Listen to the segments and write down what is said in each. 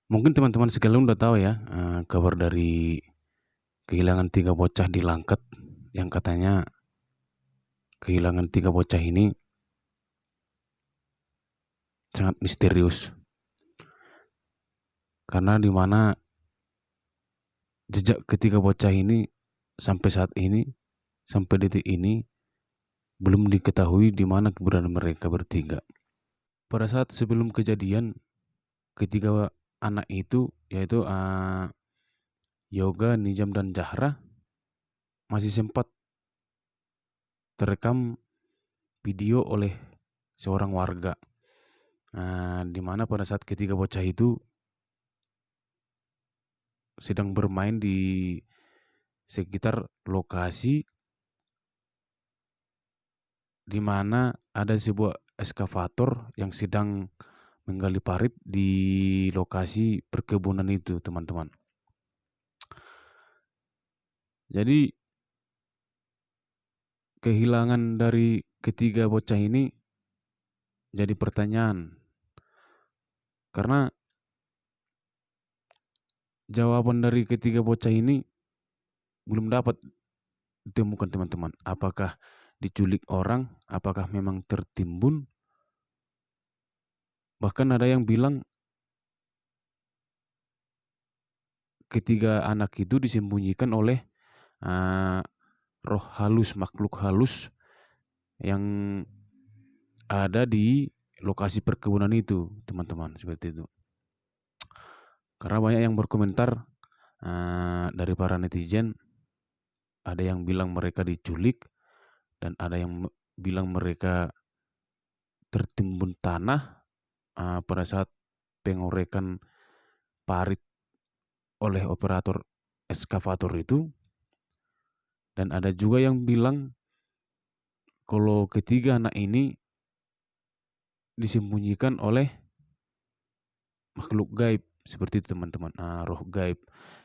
Mungkin teman-teman sekalian udah tahu ya, kabar dari kehilangan 3 bocah di Langkat, yang katanya kehilangan 3 bocah ini sangat misterius. Karena di mana jejak ketiga bocah ini sampai saat ini, sampai detik ini belum diketahui di mana keberadaan mereka bertiga. Pada saat sebelum kejadian, ketiga anak itu yaitu Yoga, Nijam dan Zahra masih sempat terekam video oleh seorang warga. Di mana pada saat ketiga bocah itu sedang bermain di sekitar lokasi di mana ada sebuah eskavator yang sedang menggali parit di lokasi perkebunan itu, teman-teman. Jadi kehilangan dari ketiga bocah ini jadi pertanyaan, karena jawaban dari ketiga bocah ini belum dapat ditemukan, teman-teman. Apakah diculik orang, apakah memang tertimbun? Bahkan ada yang bilang ketiga anak itu disembunyikan oleh roh halus, makhluk halus yang ada di lokasi perkebunan itu, teman-teman, seperti itu. Karena banyak yang berkomentar dari para netizen, ada yang bilang mereka diculik dan ada yang bilang mereka tertimbun tanah pada saat pengorekan parit oleh operator eskavator itu. Dan ada juga yang bilang kalau ketiga anak ini disembunyikan oleh makhluk gaib, seperti itu, teman-teman. Roh gaib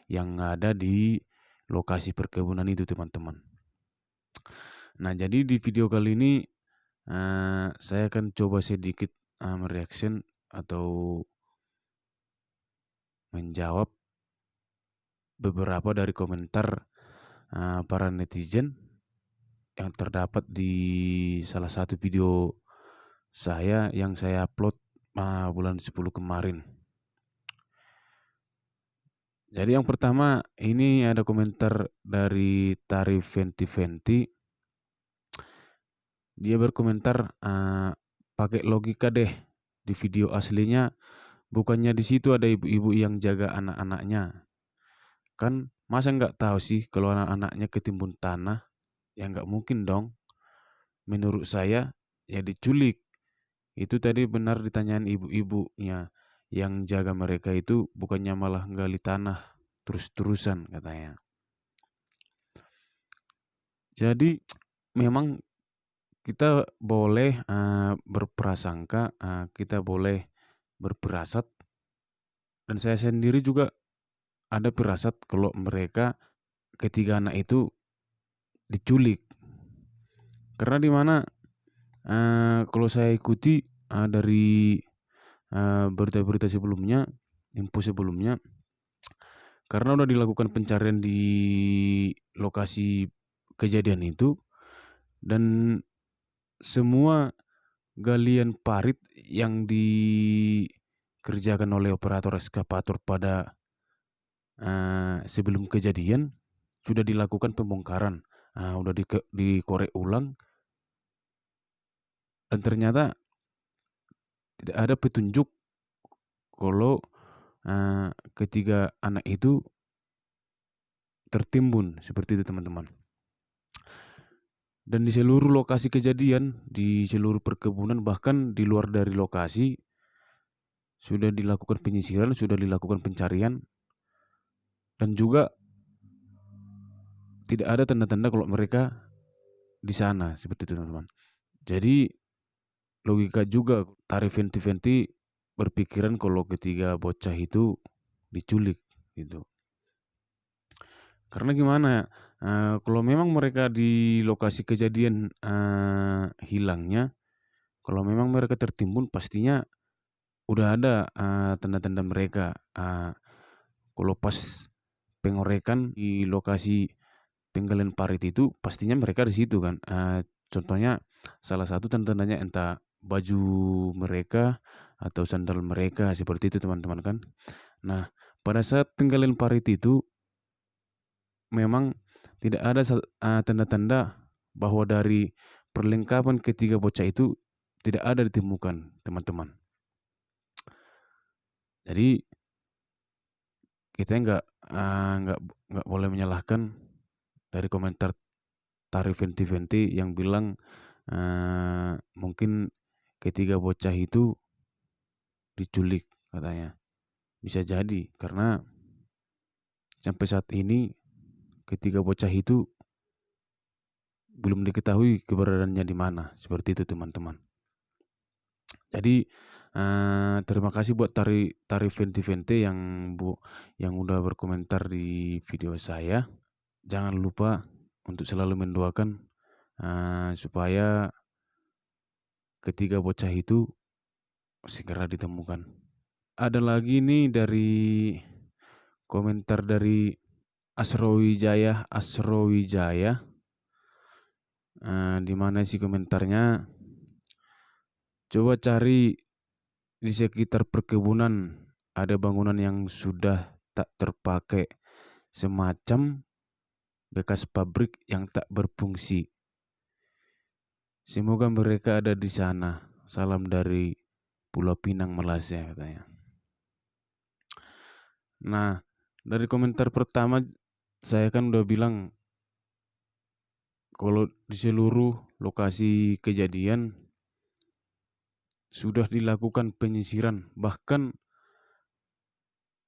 yang ada di lokasi perkebunan itu, teman-teman. Nah, jadi di video kali ini saya akan coba sedikit mereaction atau menjawab beberapa dari komentar para netizen yang terdapat di salah satu video saya yang saya upload bulan 10 kemarin. Jadi yang pertama ini ada komentar dari Tarif Venti Venti. Dia berkomentar, pakai logika deh, di video aslinya bukannya di situ ada ibu-ibu yang jaga anak-anaknya. Kan masa nggak tahu sih kalau anak-anaknya ketimbun tanah? Ya nggak mungkin dong. Menurut saya ya diculik. Itu tadi benar ditanyain ibu-ibunya, yang jaga mereka itu bukannya malah nggali tanah terus-terusan katanya. Jadi memang kita boleh berprasangka, kita boleh berfirasat, dan saya sendiri juga ada firasat kalau mereka ketiga anak itu diculik. Karena di mana kalau saya ikuti dari berita-berita sebelumnya, info sebelumnya, karena udah dilakukan pencarian di lokasi kejadian itu, dan semua galian parit yang dikerjakan oleh operator eskavator pada sebelum kejadian sudah dilakukan pembongkaran, udah dikorek ulang, dan ternyata tidak ada petunjuk kalau ketiga anak itu tertimbun, seperti itu, teman-teman. Dan di seluruh lokasi kejadian, di seluruh perkebunan, bahkan di luar dari lokasi, sudah dilakukan penyisiran, sudah dilakukan pencarian, dan juga tidak ada tanda-tanda kalau mereka di sana, seperti itu, teman-teman. Jadi logika juga Tarif Venti Venti berpikiran kalau ketiga bocah itu diculik gitu. Karena gimana ya, kalau memang mereka di lokasi kejadian hilangnya, kalau memang mereka tertimbun, pastinya udah ada tanda-tanda mereka. Kalau pas pengorekan di lokasi penggalian parit itu pastinya mereka di situ kan. Contohnya salah satu tanda-tandanya entah baju mereka atau sandal mereka seperti itu teman-teman kan. Nah, pada saat penggalian parit itu memang tidak ada tanda-tanda bahwa dari perlengkapan ketiga bocah itu tidak ada ditemukan, teman-teman. Jadi kita nggak boleh menyalahkan dari komentar Tarif Venti-Venti yang bilang mungkin ketiga bocah itu diculik katanya. Bisa jadi karena sampai saat ini ketiga bocah itu belum diketahui keberadaannya di mana. Seperti itu teman-teman. Jadi terima kasih buat Tarif Venti-Venti yang udah berkomentar di video saya. Jangan lupa untuk selalu mendoakan supaya ketiga bocah itu segera ditemukan. Ada lagi nih dari komentar dari Asrowijaya. Di mana sih komentarnya? Coba cari di sekitar perkebunan ada bangunan yang sudah tak terpakai, semacam bekas pabrik yang tak berfungsi. Semoga mereka ada di sana. Salam dari Pulau Pinang, Malaysia katanya. Nah, dari komentar pertama saya kan udah bilang kalau di seluruh lokasi kejadian sudah dilakukan penyisiran, bahkan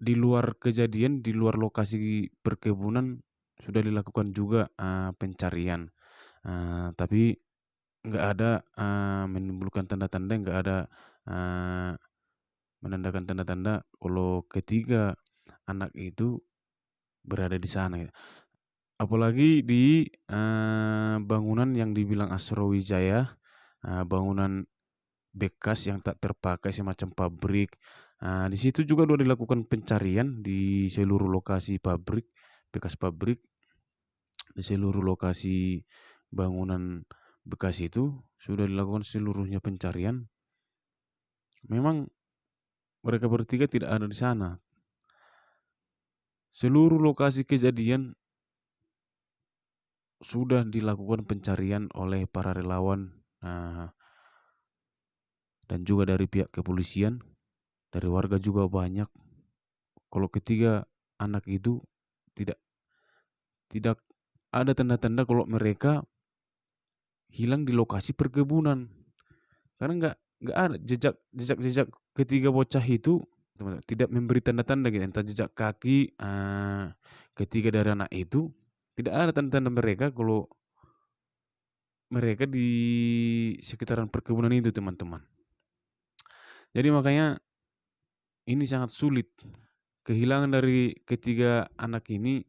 di luar kejadian, di luar lokasi perkebunan sudah dilakukan juga pencarian, tapi nggak ada menimbulkan tanda-tanda, nggak ada menandakan tanda-tanda kalau ketiga anak itu berada di sana. Apalagi di bangunan yang dibilang Asrowijaya, bangunan bekas yang tak terpakai semacam pabrik. Di situ juga sudah dilakukan pencarian di seluruh lokasi pabrik, bekas pabrik, di seluruh lokasi bangunan bekas itu sudah dilakukan seluruhnya pencarian. Memang mereka bertiga tidak ada di sana. Seluruh lokasi kejadian sudah dilakukan pencarian oleh para relawan dan juga dari pihak kepolisian, dari warga juga banyak. Kalau ketiga anak itu tidak ada tanda-tanda kalau mereka hilang di lokasi perkebunan. Karena nggak ada jejak ketiga bocah itu tidak memberi tanda-tanda gitu, entah jejak kaki ketiga dari anak itu tidak ada tanda-tanda mereka kalau mereka di sekitaran perkebunan itu, teman-teman. Jadi makanya ini sangat sulit. Kehilangan dari ketiga anak ini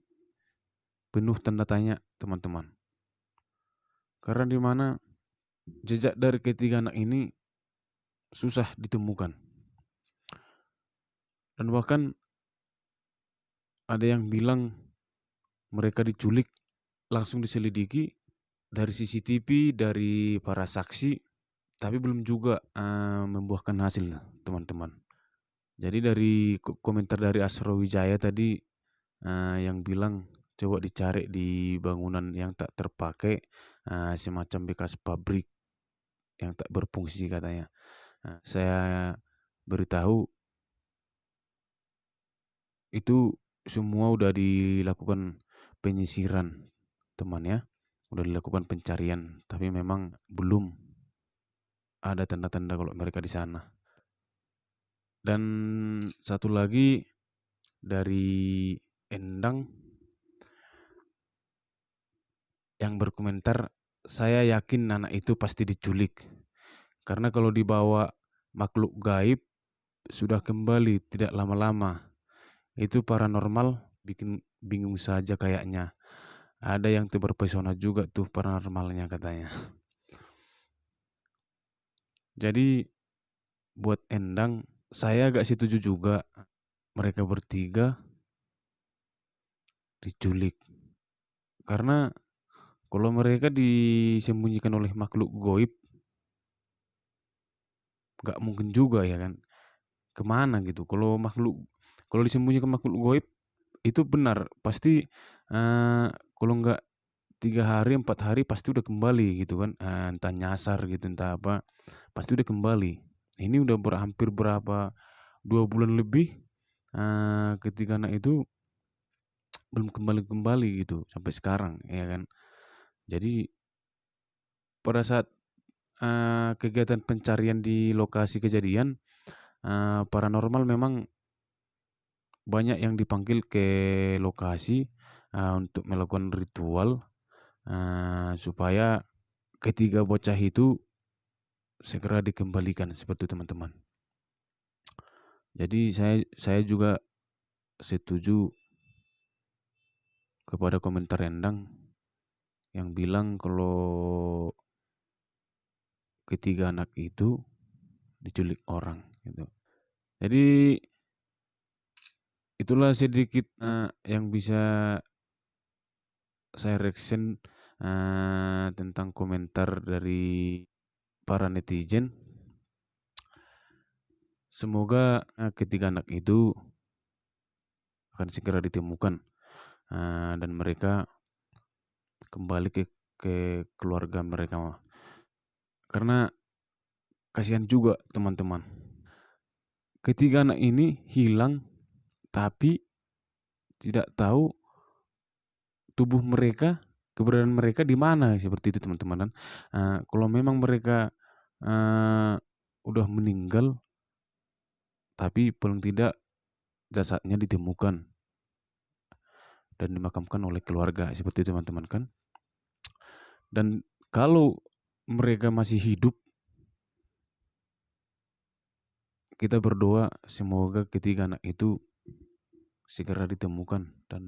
penuh tanda tanya, teman-teman. Karena di mana jejak dari ketiga anak ini susah ditemukan. Dan bahkan ada yang bilang mereka diculik, langsung diselidiki dari CCTV, dari para saksi, tapi belum juga membuahkan hasil, teman-teman. Jadi dari komentar dari Asrowijaya tadi yang bilang coba dicari di bangunan yang tak terpakai, semacam bekas pabrik yang tak berfungsi katanya. Saya beritahu itu semua udah dilakukan penyisiran, teman ya. Udah dilakukan pencarian, tapi memang belum ada tanda-tanda kalau mereka di sana. Dan satu lagi dari Endang yang berkomentar, saya yakin anak itu pasti diculik. Karena kalau dibawa makhluk gaib sudah kembali tidak lama-lama. Itu paranormal bikin bingung saja kayaknya. Ada yang terpesona juga tuh paranormalnya katanya. Jadi buat Endang, saya agak setuju juga mereka bertiga diculik. Karena kalau mereka disembunyikan oleh makhluk goib, nggak mungkin juga ya kan. Kemana gitu? Kalau disembunyikan makhluk goib itu benar pasti kalau nggak 3 hari 4 hari pasti udah kembali gitu kan, entah nyasar gitu entah apa pasti udah kembali. Ini udah hampir berapa 2 bulan lebih ketiga anak itu belum kembali gitu sampai sekarang ya kan. Jadi pada saat kegiatan pencarian di lokasi kejadian, paranormal memang banyak yang dipanggil ke lokasi untuk melakukan ritual supaya ketiga bocah itu segera dikembalikan seperti itu teman-teman. Jadi saya juga setuju kepada komentar Endang yang bilang kalau ketiga anak itu diculik orang gitu. Jadi itulah sedikit yang bisa saya reaction tentang komentar dari para netizen. Semoga ketiga anak itu akan segera ditemukan dan mereka kembali ke keluarga mereka. Karena kasihan juga teman-teman. Ketiga anak ini hilang tapi tidak tahu tubuh mereka, keberadaan mereka di mana seperti itu teman-teman. Kalau memang mereka udah meninggal tapi paling tidak jasadnya ditemukan dan dimakamkan oleh keluarga seperti itu teman-teman kan. Dan kalau mereka masih hidup, kita berdoa semoga ketiga anak itu segera ditemukan dan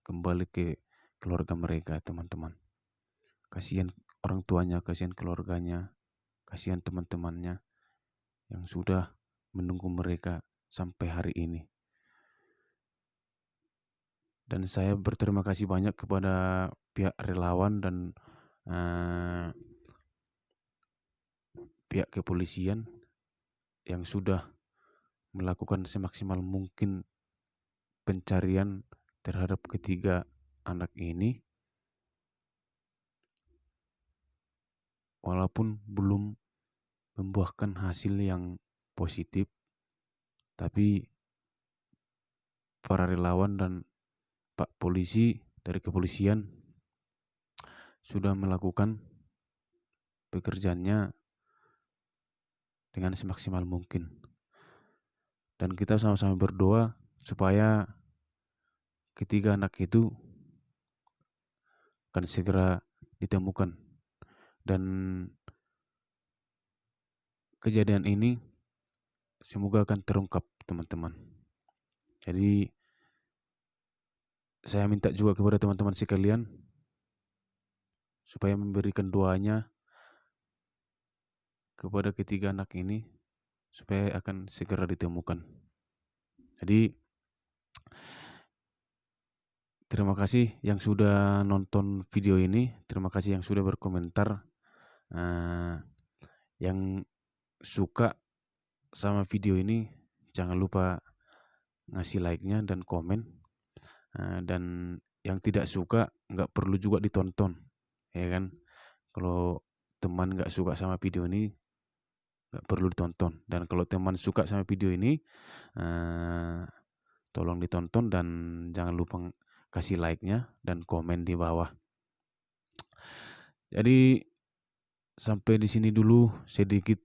kembali ke keluarga mereka teman-teman. Kasihan orang tuanya, kasihan keluarganya, kasihan teman-temannya yang sudah menunggu mereka sampai hari ini. Dan saya berterima kasih banyak kepada pihak relawan dan pihak kepolisian yang sudah melakukan semaksimal mungkin pencarian terhadap ketiga anak ini, walaupun belum membuahkan hasil yang positif, tapi para relawan dan Pak Polisi dari kepolisian sudah melakukan pekerjaannya dengan semaksimal mungkin. Dan kita sama-sama berdoa supaya ketiga anak itu akan segera ditemukan. Dan kejadian ini semoga akan terungkap teman-teman. Jadi saya minta juga kepada teman-teman sekalian supaya memberikan doanya kepada ketiga anak ini supaya akan segera ditemukan. Jadi terima kasih yang sudah nonton video ini, terima kasih yang sudah berkomentar, yang suka sama video ini jangan lupa ngasih like-nya dan komen, dan yang tidak suka nggak perlu juga ditonton, ya kan? Kalau teman nggak suka sama video ini nggak perlu ditonton, dan kalau teman suka sama video ini tolong ditonton dan jangan lupa kasih like-nya dan komen di bawah. Jadi sampai di sini dulu sedikit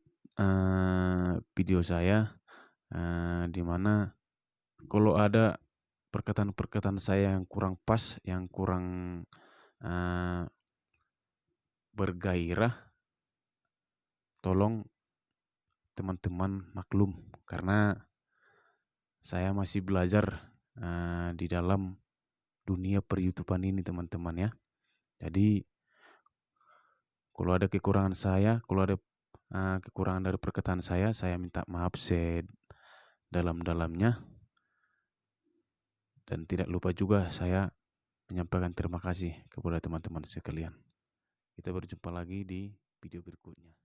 video saya, di mana kalau ada perkataan-perkataan saya yang kurang pas, yang kurang bergairah, tolong teman-teman maklum karena saya masih belajar di dalam dunia per-YouTubean ini teman-teman ya. Jadi kalau ada kekurangan saya, kalau ada kekurangan dari perkataan saya minta maaf. sedalam-dalamnya. Dan tidak lupa juga saya menyampaikan terima kasih kepada teman-teman sekalian. Kita berjumpa lagi di video berikutnya.